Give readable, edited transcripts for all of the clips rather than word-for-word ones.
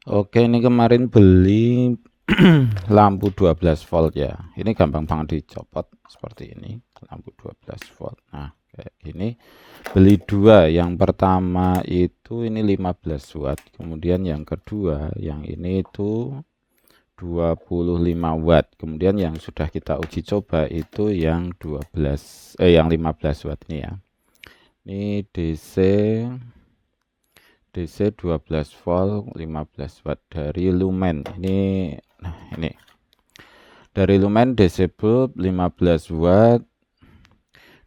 Oke, ini kemarin beli lampu 12 volt ya. Ini gampang banget dicopot seperti ini, lampu 12 volt. Nah, kayak gini. Beli dua, yang pertama itu ini 15 watt, kemudian yang kedua yang ini itu 25 watt. Kemudian yang sudah kita uji coba itu yang 15 watt ini ya. Ini DC 12 volt 15 watt dari Lumen. Ini dari Lumen DC bulb 15 watt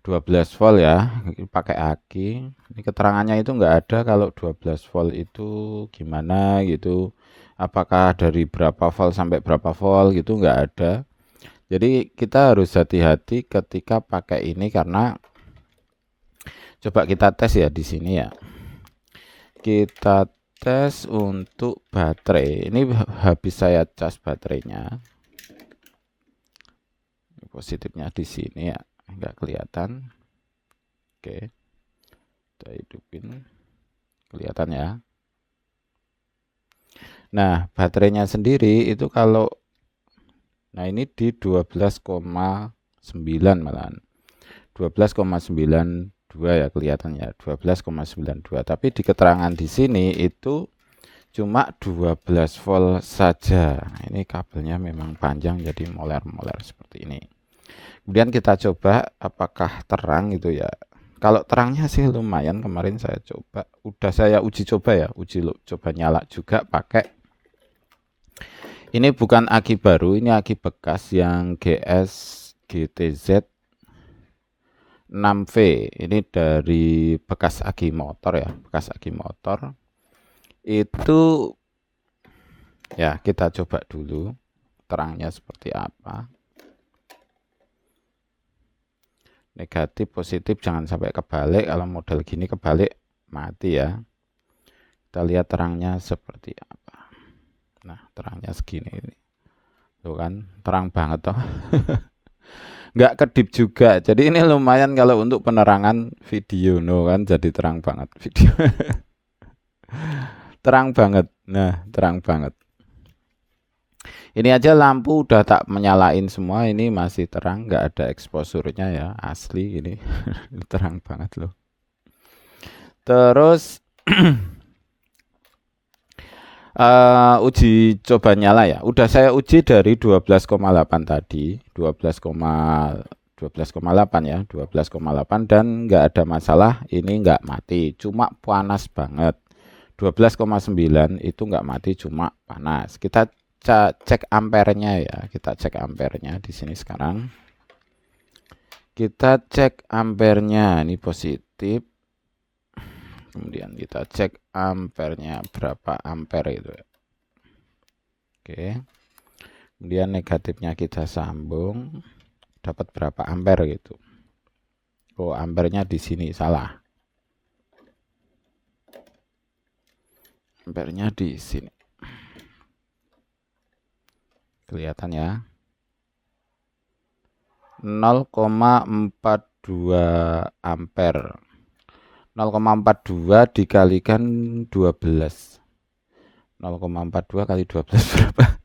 12 volt ya, pakai aki. Ini keterangannya itu enggak ada kalau 12 volt itu gimana gitu. Apakah dari berapa volt sampai berapa volt gitu, enggak ada. Jadi kita harus hati-hati ketika pakai ini karena coba kita tes ya di sini ya. Kita tes untuk baterai. Ini habis saya cas baterainya. Positifnya di sini ya, nggak kelihatan. Oke, kita hidupin, kelihatan ya. Nah, baterainya sendiri itu kalau, nah ini di 12,9 malahan, 12,92 ya kelihatannya, 12,92. Tapi di keterangan di sini itu cuma 12 volt saja. Ini kabelnya memang panjang jadi moler-moler seperti ini. Kemudian kita coba apakah terang gitu ya. Kalau terangnya sih lumayan, kemarin saya coba, udah saya uji coba ya, coba nyala juga pakai. Ini bukan aki baru, ini aki bekas yang GS GTZ 6V. Ini dari bekas aki motor ya, bekas aki motor. Itu ya kita coba dulu terangnya seperti apa. Negatif positif jangan sampai kebalik, kalau model gini kebalik mati ya. Kita lihat terangnya seperti apa. Nah, terangnya segini ini. Tuh kan, terang banget toh. Nggak kedip juga. Jadi ini lumayan kalau untuk penerangan video no kan, jadi terang banget video. Terang banget. Nah, terang banget. Ini aja lampu udah tak menyalain semua, ini masih terang, nggak ada exposure-nya ya, asli ini. Terang banget loh. Terus uji coba nyala ya. Udah saya uji dari 12,8 tadi, 12,8 ya, 12,8 dan nggak ada masalah, ini nggak mati, cuma panas banget. 12,9 itu nggak mati, cuma panas. Kita cek ampernya ya, kita cek ampernya di sini sekarang. Kita cek ampernya, ini positif. Kemudian kita cek ampernya berapa ampere itu ya. Oke. Kemudian negatifnya kita sambung, dapat berapa ampere gitu. Oh, ampernya di sini salah. Ampernya di sini. Kelihatan ya. 0,42 ampere. 0,42 dikalikan 12. 0,42 kali 12 berapa?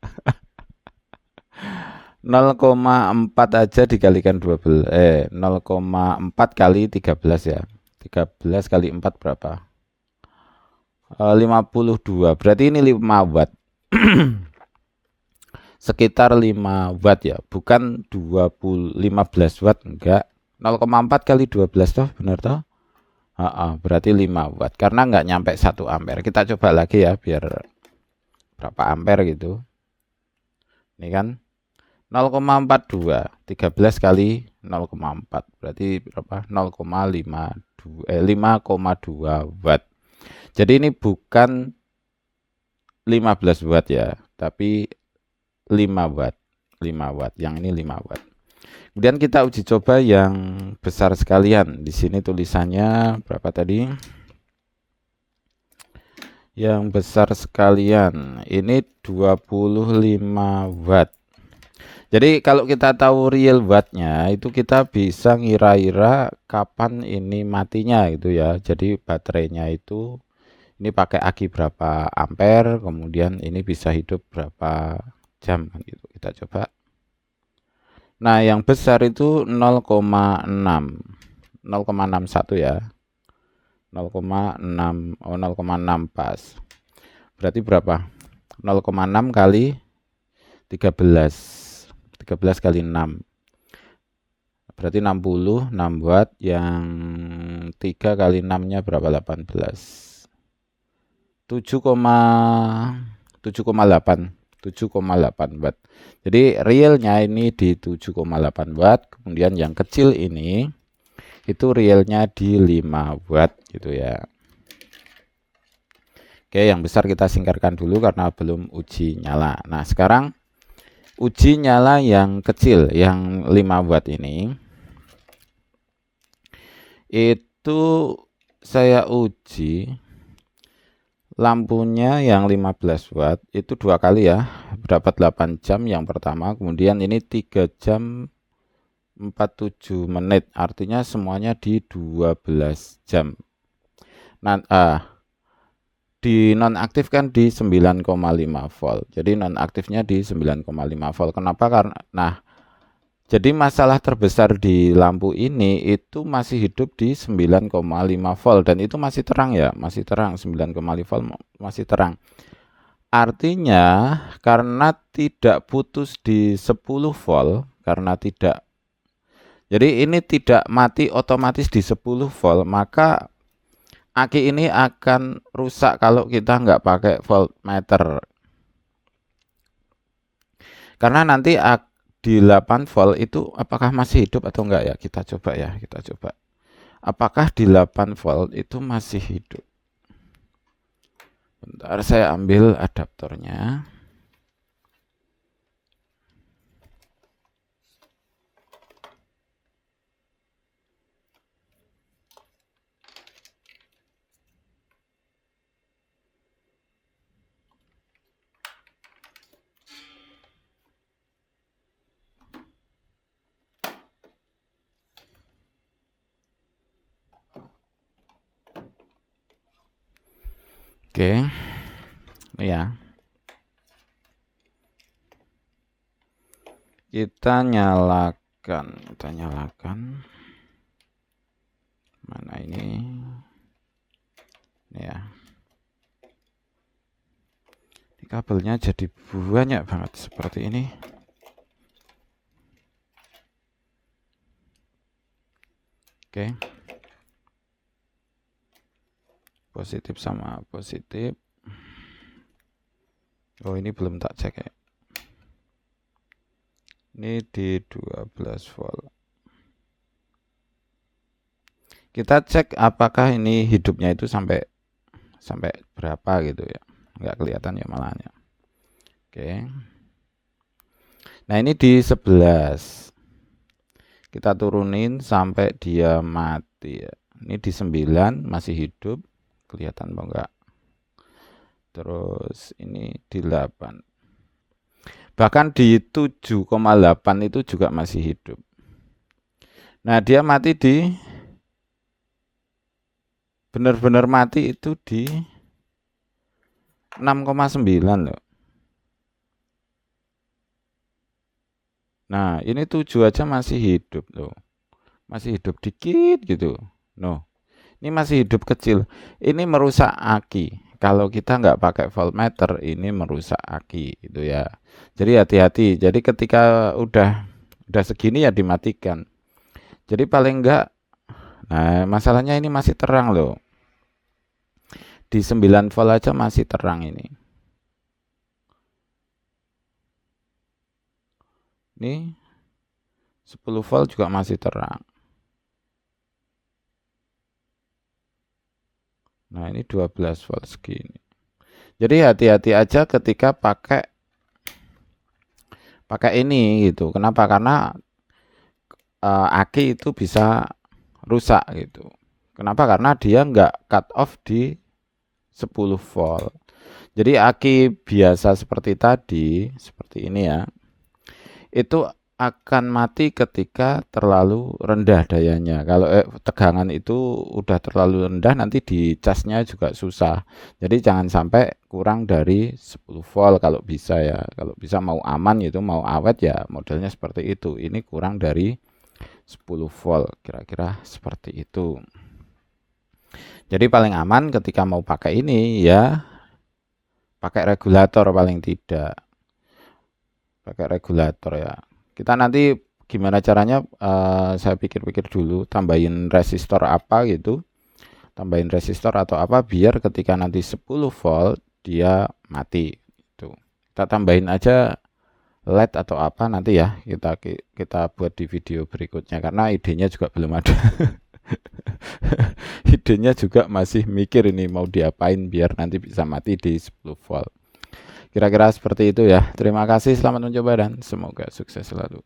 0,4 aja dikalikan 12. 0,4 kali 13 ya. 13 kali 4 berapa? 52. Berarti ini 5 watt. Sekitar 5 watt ya, bukan 15 watt enggak. 0,4 kali 12 toh, benar toh? Berarti 5 watt karena enggak nyampe 1 ampere. Kita coba lagi ya biar berapa ampere gitu. Ini kan 0,42, 13 kali 0,4 berarti berapa? 5,2 watt. Jadi ini bukan 15 watt ya, tapi 5 watt. 5 watt. Yang ini 5 watt. Kemudian kita uji coba yang besar sekalian. Di sini tulisannya berapa tadi? Yang besar sekalian. Ini 25 watt. Jadi kalau kita tahu real wattnya itu kita bisa ngira-ngira kapan ini matinya gitu ya. Jadi baterainya itu ini pakai aki berapa ampere, kemudian ini bisa hidup berapa jam gitu. Kita coba. Nah, yang besar itu 0,6. 0,61 ya. 0,6 0,6 pas. Berarti berapa? 0,6 kali 13. 13 kali 6. Berarti 60 watt, yang 3 kali 6-nya berapa? 18. 7,8 watt. Jadi realnya ini di 7,8 watt, kemudian yang kecil ini itu realnya di 5 watt gitu ya. Oke, yang besar kita singkirkan dulu karena belum uji nyala. Nah, sekarang uji nyala yang kecil, yang 5 watt ini. Itu saya uji lampunya yang 15 watt itu 2 kali ya, dapat 8 jam yang pertama, kemudian ini 3 jam 47 menit, artinya semuanya di 12 jam. Nah, dinonaktifkan di 9,5 volt. Jadi nonaktifnya di 9,5 volt. Kenapa? Karena jadi masalah terbesar di lampu ini itu masih hidup di 9,5 volt dan itu masih terang ya, masih terang 9,5 volt masih terang. Artinya karena tidak putus di 10 volt, karena tidak, jadi ini tidak mati otomatis di 10 volt, maka aki ini akan rusak kalau kita nggak pakai voltmeter. Karena nanti di 8 volt itu apakah masih hidup atau enggak ya? Kita coba ya, kita coba. Apakah di 8 volt itu masih hidup? Bentar, saya ambil adaptornya. Oke, ini ya. Kita nyalakan. Mana ini? Ini ya. Ini kabelnya jadi banyak banget seperti ini. Oke. Positif sama positif. Oh, ini belum tak cek ya. Ini di 12 volt. Kita cek apakah ini hidupnya itu sampai berapa gitu ya. Nggak kelihatan ya malahnya. Oke. Nah, ini di 11. Kita turunin sampai dia mati ya. Ini di 9 masih hidup. Kelihatan apa enggak? Terus ini di 8. Bahkan di 7,8 itu juga masih hidup. Nah, dia mati di benar-benar mati itu di 6,9 loh. Nah, ini 7 aja masih hidup loh. Masih hidup dikit gitu. No. Ini masih hidup kecil. Ini merusak aki. Kalau kita nggak pakai voltmeter, ini merusak aki gitu ya. Jadi hati-hati. Jadi ketika udah segini ya dimatikan. Jadi paling enggak, nah masalahnya ini masih terang loh. Di 9 volt aja masih terang ini. Ini 10 volt juga masih terang. Nah, ini 12 volt segini. Jadi hati-hati aja ketika pakai ini gitu. Kenapa? Karena aki itu bisa rusak gitu. Kenapa? Karena dia nggak cut off di 10 volt. Jadi aki biasa seperti tadi, seperti ini ya. Itu akan mati ketika terlalu rendah dayanya. Kalau tegangan itu udah terlalu rendah, nanti di casnya juga susah. Jadi jangan sampai kurang dari 10 volt kalau bisa ya. Kalau bisa mau aman itu, mau awet ya modelnya seperti itu. Ini kurang dari 10 volt, kira-kira seperti itu. Jadi paling aman ketika mau pakai ini ya pakai regulator paling tidak. Pakai regulator ya. Kita nanti gimana caranya, saya pikir-pikir dulu, tambahin resistor apa gitu, tambahin resistor atau apa biar ketika nanti 10 volt dia mati itu. Kita tambahin aja LED atau apa nanti ya, kita buat di video berikutnya karena idenya juga belum ada. Idenya juga masih mikir ini mau diapain biar nanti bisa mati di 10 volt. Kira-kira seperti itu ya. Terima kasih, selamat mencoba dan semoga sukses selalu.